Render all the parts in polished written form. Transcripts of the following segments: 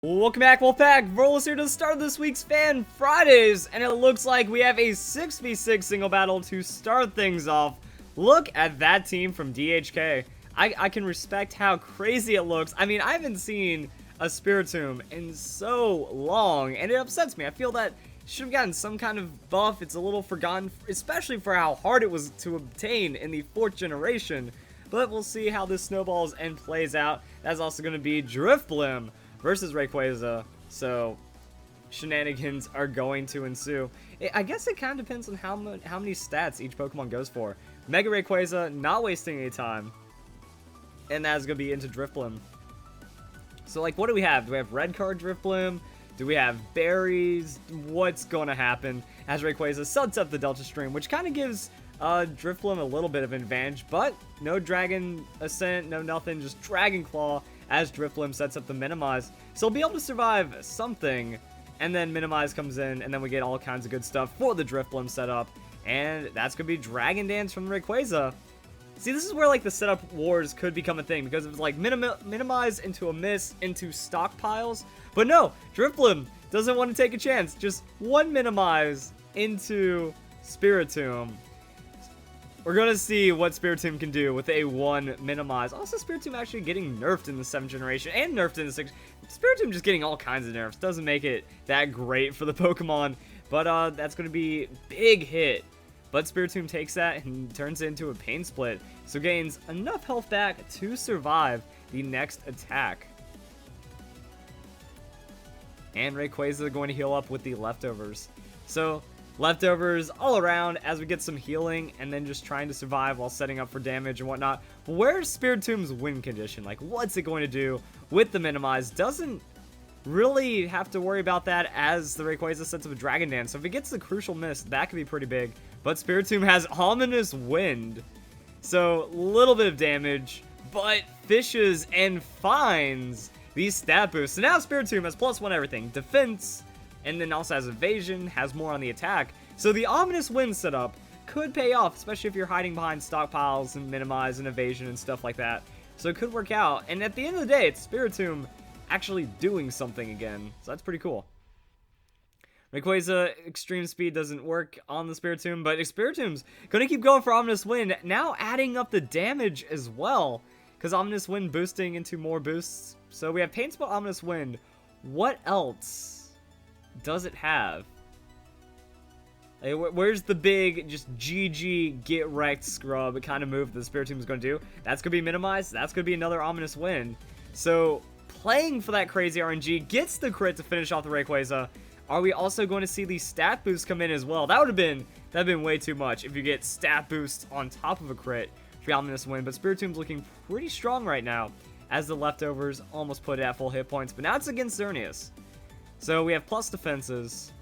Welcome back, Wolfpack. Verlis here to start this week's Fan Fridays, and it looks like we have a 6v6 single battle to start things off. Look at that team from DHK. I can respect how crazy it looks. I mean, I haven't seen a Spiritomb in so long, and it upsets me. I feel that should have gotten some kind of buff. It's a little forgotten, especially for how hard it was to obtain in the 4th generation. But we'll see how this snowballs and plays out. That's also going to be Drifblim versus Rayquaza, so shenanigans are going to ensue. I guess it kind of depends on how many stats each Pokemon goes for. Mega Rayquaza, not wasting any time, and that's going to be into Drifblim. So, like, what do we have? Do we have Red Card Drifblim? Do we have Berries? What's going to happen as Rayquaza sets up the Delta Stream, which kind of gives Drifblim a little bit of an advantage, but no Dragon Ascent, no nothing, just Dragon Claw as Drifblim sets up the Minimize. So he'll be able to survive something, and then Minimize comes in, and then we get all kinds of good stuff for the Drifblim setup, and that's going to be Dragon Dance from Rayquaza. See, this is where, like, the setup wars could become a thing, because it was like Minimize into a miss into stockpiles, but no, Drifblim doesn't want to take a chance, just one Minimize into Spiritomb. We're going to see what Spiritomb can do with a 1 Minimize. Also, Spiritomb actually getting nerfed in the 7th generation and nerfed in the 6th. Spiritomb just getting all kinds of nerfs. Doesn't make it that great for the Pokemon, but that's going to be big hit. But Spiritomb takes that and turns it into a Pain Split, so gains enough health back to survive the next attack. And Rayquaza going to heal up with the Leftovers. So Leftovers all around as we get some healing and then just trying to survive while setting up for damage and whatnot. But where's Spiritomb's win condition? Like, what's it going to do with the Minimize? Doesn't really have to worry about that as the Rayquaza sets up a Dragon Dance. So if it gets the crucial miss, that could be pretty big. But Spiritomb has Ominous Wind. So a little bit of damage, but fishes and finds these stat boosts. So now Spiritomb has +1 everything. Defense, and then also has evasion, has more on the attack. So the Ominous Wind setup could pay off, especially if you're hiding behind stockpiles and Minimize and evasion and stuff like that. So it could work out. And at the end of the day, it's Spiritomb actually doing something again. So that's pretty cool. Rayquaza Extreme Speed doesn't work on the Spiritomb, but Spiritomb's going to keep going for Ominous Wind, now adding up the damage as well, because Ominous Wind boosting into more boosts. So we have Pain Split, Ominous Wind. What else does it have? Like, where's the big, just GG, get wrecked scrub kind of move that the Spiritomb is going to do? That's going to be Minimized. That's going to be another Ominous Wind. So, playing for that crazy RNG gets the crit to finish off the Rayquaza. Are we also going to see the stat boost come in as well? That'd have been way too much if you get stat boost on top of a crit for the Ominous Wind. But Spiritomb's looking pretty strong right now, as the Leftovers almost put it at full hit points. But now it's against Xerneas. So we have plus defenses.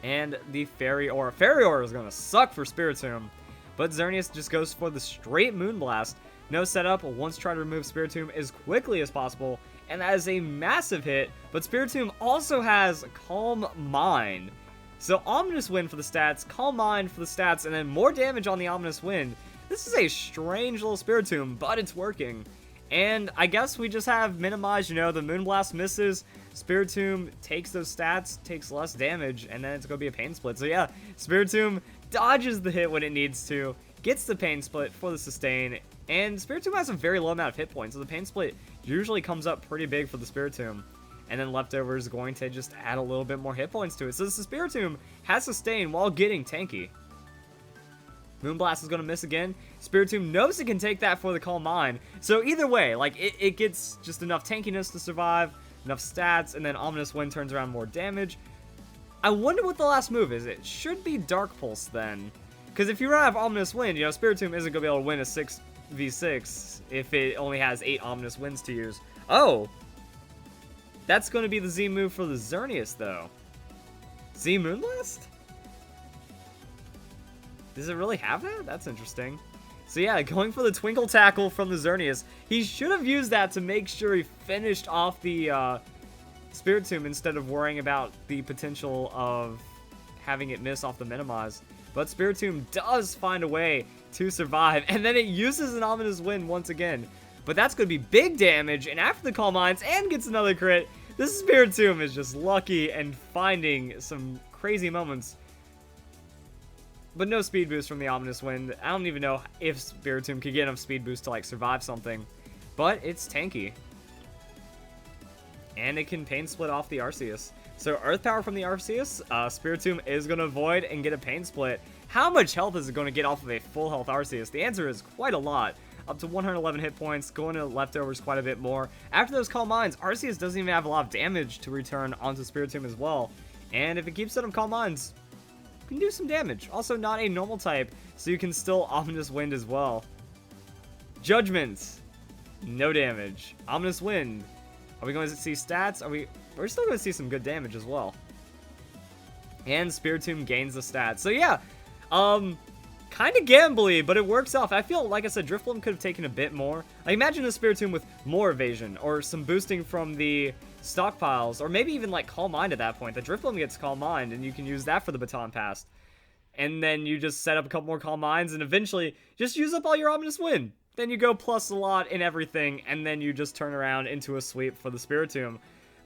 And the Fairy Aura. Fairy Aura is going to suck for Spiritomb. But Xerneas just goes for the straight Moonblast. No setup. Wants to try to remove Spiritomb as quickly as possible. And that is a massive hit. But Spiritomb also has Calm Mind. So Ominous Wind for the stats. Calm Mind for the stats. And then more damage on the Ominous Wind. This is a strange little Spiritomb, but it's working. And I guess we just have Minimize, you know, the Moonblast misses, Spiritomb takes those stats, takes less damage, and then it's going to be a Pain Split. So yeah, Spiritomb dodges the hit when it needs to, gets the Pain Split for the sustain, and Spiritomb has a very low amount of hit points, so the Pain Split usually comes up pretty big for the Spiritomb. And then Leftovers is going to just add a little bit more hit points to it. So the Spiritomb has sustain while getting tanky. Moonblast is going to miss again. Spiritomb knows it can take that for the Calm Mind. So either way, like, it gets just enough tankiness to survive, enough stats, and then Ominous Wind turns around more damage. I wonder what the last move is. It should be Dark Pulse then. Because if you run out of Ominous Wind, you know, Spiritomb isn't going to be able to win a 6v6 if it only has 8 Ominous Winds to use. Oh! That's going to be the Z move for the Xerneas, though. Z Moonblast? Does it really have that? That's interesting. So yeah, going for the Twinkle Tackle from the Xerneas. He should have used that to make sure he finished off the Spiritomb instead of worrying about the potential of having it miss off the Minimize. But Spiritomb does find a way to survive, and then it uses an Ominous Wind once again. but that's going to be big damage, and after the Calm Minds and gets another crit, this Spiritomb is just lucky and finding some crazy moments. But no speed boost from the Ominous Wind. I don't even know if Spiritomb could get enough speed boost to like survive something, but it's tanky. And it can Pain Split off the Arceus. So Earth Power from the Arceus, Spiritomb is going to avoid and get a Pain Split. How much health is it going to get off of a full health Arceus? The answer is quite a lot. Up to 111 hit points, going to leftovers quite a bit more. After those Calm Minds, Arceus doesn't even have a lot of damage to return onto Spiritomb as well. And if it keeps setting Calm Minds, you can do some damage. Also not a normal type, so you can still Ominous Wind as well. Judgment, no damage. Ominous Wind. Are we going to see stats? We're still going to see some good damage as well. And Spiritomb gains the stats. So yeah, kind of gambly, but it works off. I feel, like I said, Drifloon could have taken a bit more. Like, imagine a Spiritomb with more evasion, or some boosting from the stockpiles, or maybe even like Calm Mind at that point. The Drifloon gets Calm Mind, and you can use that for the Baton Pass. And then you just set up a couple more Calm Minds, and eventually just use up all your Ominous Wind. Then you go plus a lot in everything, and then you just turn around into a sweep for the Spiritomb.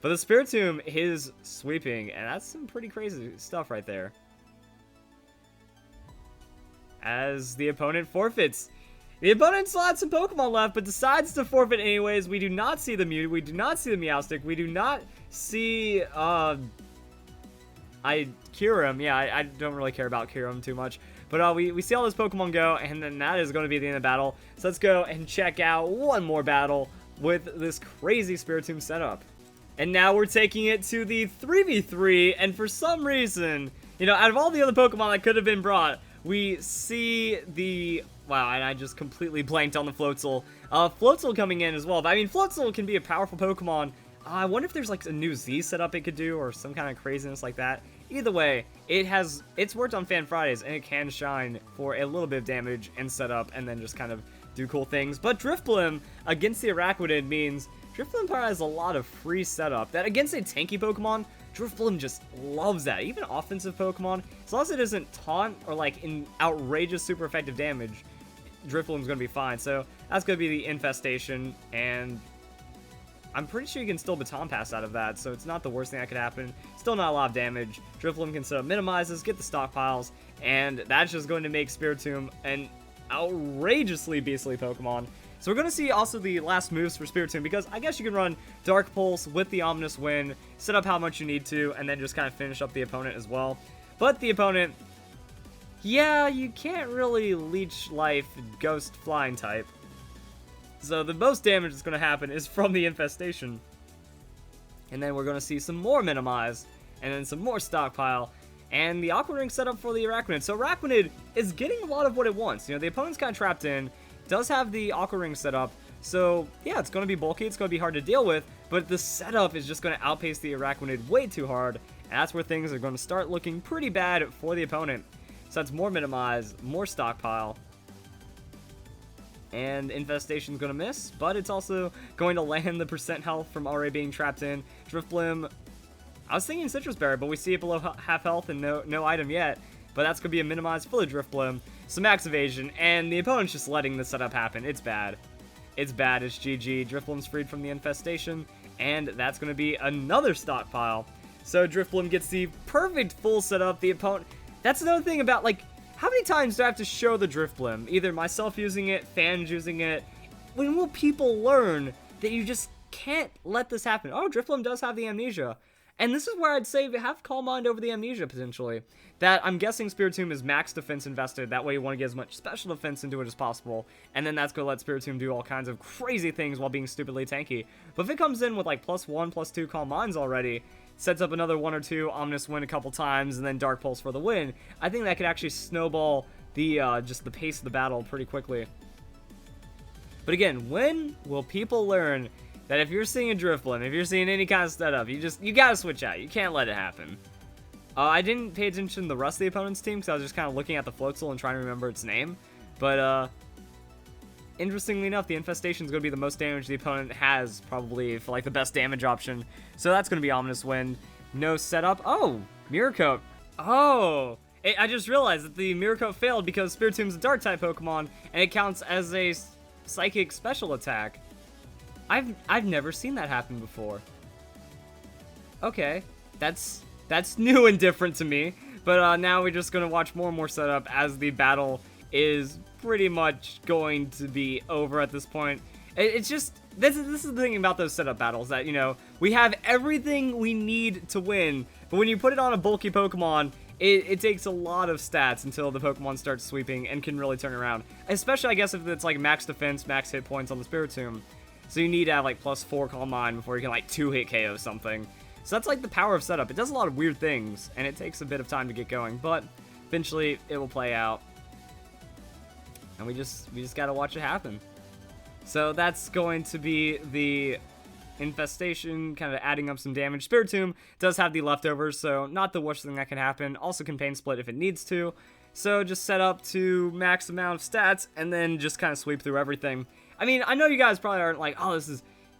But the Spiritomb is sweeping, and that's some pretty crazy stuff right there. As the opponent forfeits. The opponent still had some Pokemon left, but decides to forfeit anyways. We do not see the Mew, we do not see the Meowstic, we do not see, Kyurem. Yeah, I don't really care about Kyurem too much. But we see all those Pokemon go, and then that is going to be the end of the battle. So let's go and check out one more battle with this crazy Spiritomb setup. And now we're taking it to the 3v3, and for some reason, you know, out of all the other Pokemon that could have been brought, we see the... Wow, and I just completely blanked on the Floatzel. Floatzel coming in as well, but I mean, Floatzel can be a powerful Pokemon. I wonder if there's like a new Z setup it could do, or some kind of craziness like that. Either way, it's worked on Fan Fridays, and it can shine for a little bit of damage and setup, and then just kind of do cool things. But Drifblim against the Araquanid means Drifblim probably has a lot of free setup. That against a tanky Pokemon, Drifblim just loves that. Even offensive Pokemon, as long as it isn't taunt or like in outrageous super effective damage, Drifblim's going to be fine. So that's going to be the Infestation, and I'm pretty sure you can still Baton Pass out of that, so it's not the worst thing that could happen. Still not a lot of damage. Drifblim can set up minimizes, get the stockpiles, and that's just going to make Spiritomb an outrageously beastly Pokemon. So we're going to see also the last moves for Spiritomb, because I guess you can run Dark Pulse with the Ominous Wind, set up how much you need to, and then just kind of finish up the opponent as well. But the opponent, yeah, you can't really Leech Life Ghost Flying type. So the most damage that's going to happen is from the Infestation. And then we're going to see some more Minimize, and then some more Stockpile, and the Aqua Ring setup for the Araquanid. So Araquanid is getting a lot of what it wants. You know, the opponent's kind of trapped in, does have the Aqua Ring set up, so yeah, it's going to be bulky, it's going to be hard to deal with, but the setup is just going to outpace the Araquanid way too hard, and that's where things are going to start looking pretty bad for the opponent. So that's more Minimize, more Stockpile, and Infestation's going to miss, but it's also going to land the percent health from already being trapped in. Drifblim, I was thinking Citrus Berry, but we see it below half health and no item yet, but that's going to be a Minimize for the Drifblim, some max evasion, and the opponent's just letting the setup happen. It's bad. It's bad, it's GG. Drifblim's freed from the Infestation, and that's going to be another Stockpile. So Drifblim gets the perfect full setup. The opponent, that's another thing about, like, how many times do I have to show the Drifblim? Either myself using it, fans using it. When will people learn that you just can't let this happen? Oh, Drifblim does have the Amnesia. And this is where I'd say have Calm Mind over the Amnesia, potentially. That I'm guessing Spiritomb is max defense invested. That way you want to get as much special defense into it as possible. And then that's going to let Spiritomb do all kinds of crazy things while being stupidly tanky. But if it comes in with like +1, +2 Calm Minds already, sets up another 1 or 2 Ominous Wind a couple times, and then Dark Pulse for the win, I think that could actually snowball the just the pace of the battle pretty quickly. But again, when will people learn that if you're seeing a Drifblim, if you're seeing any kind of setup, you gotta switch out. You can't let it happen. I didn't pay attention to the rest of the opponent's team, because I was just kind of looking at the Floatzel and trying to remember its name. But, interestingly enough, the Infestation is going to be the most damage the opponent has, probably, for, like, the best damage option. So that's going to be Ominous Wind. No setup. Oh, Mirror Coat. Oh, I just realized that the Mirror Coat failed because Spiritomb's a Dark-type Pokemon, and it counts as a Psychic special attack. I've never seen that happen before. Okay, that's new and different to me. But now we're just gonna watch more and more setup as the battle is pretty much going to be over at this point. It's just this is the thing about those setup battles, that, you know, we have everything we need to win, but when you put it on a bulky Pokemon, it takes a lot of stats until the Pokemon starts sweeping and can really turn around. Especially, I guess, if it's like max defense, max hit points on the Spiritomb. So you need to have like +4 Calm Mind before you can like 2-hit KO something. So that's like the power of setup. It does a lot of weird things, and it takes a bit of time to get going, but eventually it will play out. And we just gotta watch it happen. So that's going to be the infestation, kind of adding up some damage. Spiritomb does have the leftovers, so not the worst thing that can happen. Also can pain split if it needs to. So just set up to max amount of stats, and then just kind of sweep through everything. I mean, I know you guys probably aren't like, oh,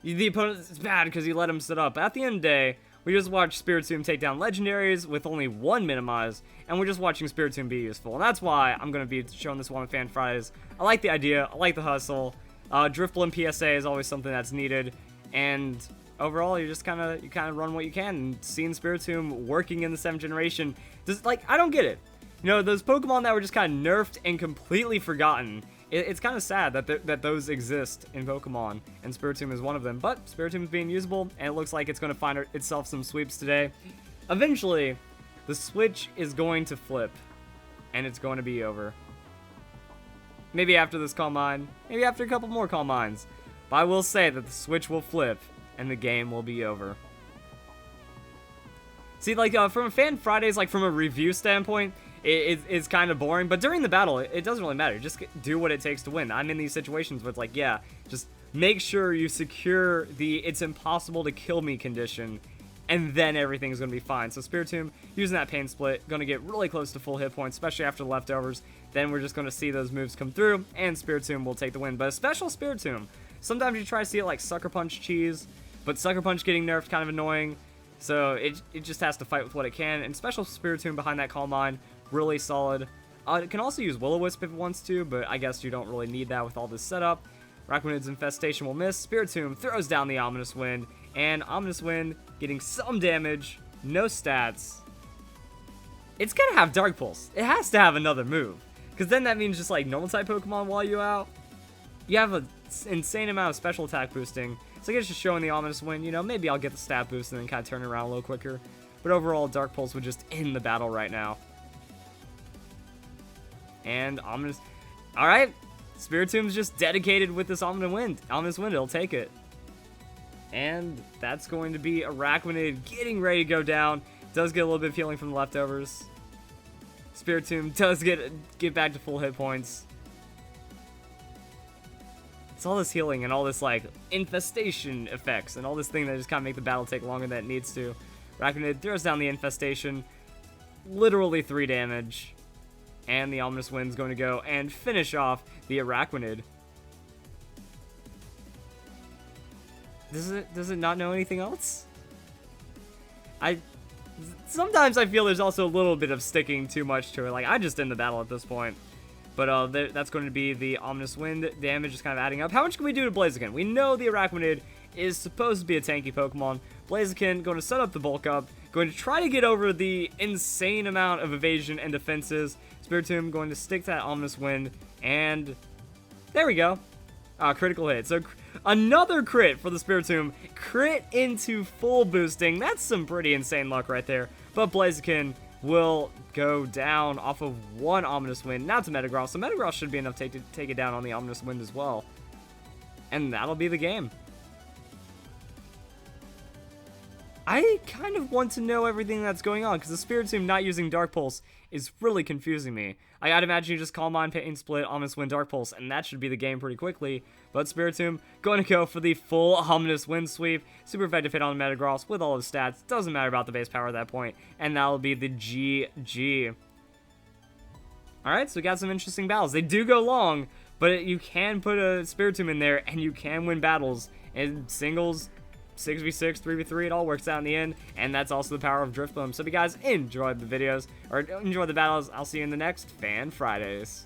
the opponent is bad because you let him sit up. But at the end of the day, we just watched Spiritomb take down legendaries with only 1 minimize, and we're just watching Spiritomb be useful. And that's why I'm going to be showing this one on Fan Fridays. I like the idea, I like the hustle. Drift Bloom PSA is always something that's needed, and overall, you kind of run what you can. And seeing Spiritomb working in the 7th generation, I don't get it. You know, those Pokemon that were just kind of nerfed and completely forgotten. It's kind of sad that those exist in Pokemon, and Spiritomb is one of them. But Spiritomb is being usable, and it looks like it's going to find itself some sweeps today. Eventually, the switch is going to flip, and it's going to be over. Maybe after this Calm Mind, maybe after a couple more Calm Minds. But I will say that the switch will flip, and the game will be over. See, like, from a Fan Fridays, like, from a review standpoint, it's kind of boring, but during the battle, it doesn't really matter. Just do what it takes to win. I'm in these situations where it's like, yeah, just make sure you secure the it's impossible to kill me condition, and then everything's going to be fine. So Spiritomb, using that Pain Split, going to get really close to full hit points, especially after the leftovers. Then we're just going to see those moves come through, and Spiritomb will take the win. But a special Spiritomb. Sometimes you try to see it like Sucker Punch cheese, but Sucker Punch getting nerfed kind of annoying. So it just has to fight with what it can. And special Spiritomb behind that Calm Mind, really solid. It can also use Will-O-Wisp if it wants to, but I guess you don't really need that with all this setup. Rakunid's Infestation will miss. Spiritomb throws down the Ominous Wind, and Ominous Wind getting some damage, no stats. It's gonna have Dark Pulse. It has to have another move, because then that means just like normal type Pokemon while you out. You have an insane amount of special attack boosting, so I guess just showing the Ominous Wind, you know, maybe I'll get the stat boost and then kind of turn it around a little quicker. But overall, Dark Pulse would just end the battle right now. And Ominous... Alright, Spiritomb's just dedicated with this Ominous Wind, it'll take it. And that's going to be Araquanid getting ready to go down. Does get a little bit of healing from the leftovers. Spiritomb does get back to full hit points. It's all this healing and all this, like, infestation effects and all this thing that just kind of make the battle take longer than it needs to. Araquanid throws down the infestation. Literally 3 damage. And the Ominous Wind's going to go and finish off the Araquanid. Does it not know anything else? Sometimes I feel there's also a little bit of sticking too much to it. Like, I just end the battle at this point. But that's going to be the Ominous Wind. Damage is kind of adding up. How much can we do to Blaziken? We know the Araquanid is supposed to be a tanky Pokemon. Blaziken going to set up the bulk up. Going to try to get over the insane amount of evasion and defenses. Spiritomb going to stick to that Ominous Wind. And there we go. Critical hit. So another crit for the Spiritomb. Crit into full boosting. That's some pretty insane luck right there. But Blaziken will go down off of 1 Ominous Wind. Now to Metagross. So Metagross should be enough to take it down on the Ominous Wind as well. And that'll be the game. I kind of want to know everything that's going on, because the Spiritomb not using Dark Pulse is really confusing me. I'd imagine you just Calm Mind, Pain Split, Ominous Wind, Dark Pulse, and that should be the game pretty quickly. But Spiritomb going to go for the full Ominous Wind sweep. Super effective hit on Metagross with all his stats. Doesn't matter about the base power at that point. And that'll be the GG. Alright, so we got some interesting battles. They do go long, but you can put a Spiritomb in there, and you can win battles. In singles, 6v6, 3v3, it all works out in the end, and that's also the power of Drift Bloom. So if you guys enjoyed the videos, or enjoyed the battles, I'll see you in the next Fan Fridays.